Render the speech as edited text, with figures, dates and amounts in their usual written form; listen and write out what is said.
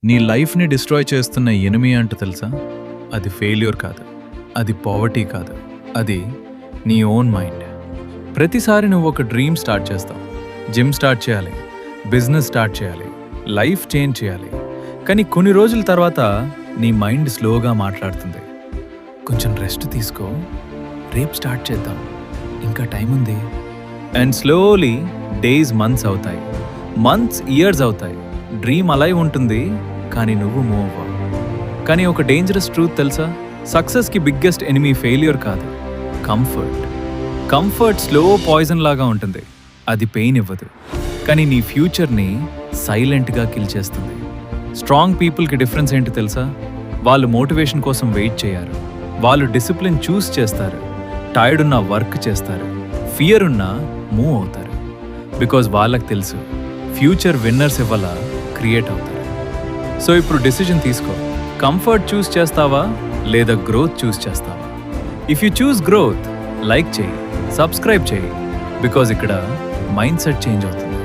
నీ లైఫ్ని డిస్ట్రాయ్ చేస్తున్న ఎనిమీ అంట తెలుసా? అది ఫెయిల్యూర్ కాదు, అది పావర్టీ కాదు, అది నీ ఓన్ మైండ్. ప్రతిసారి నువ్వు ఒక డ్రీమ్ స్టార్ట్ చేస్తావు, జిమ్ స్టార్ట్ చేయాలి, బిజినెస్ స్టార్ట్ చేయాలి, లైఫ్ చేంజ్ చేయాలి. కానీ కొన్ని రోజుల తర్వాత నీ మైండ్ స్లోగా మాట్లాడుతుంది, కొంచెం రెస్ట్ తీసుకో, రేపు స్టార్ట్ చేద్దాం, ఇంకా టైం ఉంది. అండ్ స్లోలీ డేస్ మంత్స్ అవుతాయి, మంత్స్ ఇయర్స్ అవుతాయి. డ్రీమ్ అలాగే ఉంటుంది, కానీ నువ్వు మూవ్ అవ్వవు. కానీ ఒక డేంజరస్ ట్రూత్ తెలుసా? సక్సెస్కి బిగ్గెస్ట్ ఎనిమీ ఫెయిల్యూర్ కాదు, కంఫర్ట్. కంఫర్ట్ స్లో పాయిజన్ లాగా ఉంటుంది, అది పెయిన్ ఇవ్వదు, కానీ నీ ఫ్యూచర్ని సైలెంట్గా కిల్ చేస్తుంది. స్ట్రాంగ్ పీపుల్కి డిఫరెన్స్ ఏంటి తెలుసా? వాళ్ళు మోటివేషన్ కోసం వెయిట్ చేయరు, వాళ్ళు డిసిప్లిన్ చూస్ చేస్తారు, టైర్డ్ ఉన్న వర్క్ చేస్తారు, ఫియర్ ఉన్నా మూవ్ అవుతారు. బికాజ్ వాళ్ళకి తెలుసు ఫ్యూచర్ విన్నర్స్ ఇవ్వాల క్రియేట్ అవుతారు. సో ఇప్పుడు డెసిజన్ తీసుకో, కంఫర్ట్ చూస్ చేస్తావా లేదా గ్రోత్ చూస్ చేస్తావా? If you choose growth, like చేయి, సబ్స్క్రైబ్ చేయి, బికాజ్ ఇక్కడ మైండ్ సెట్ చేంజ్ అవుతుంది.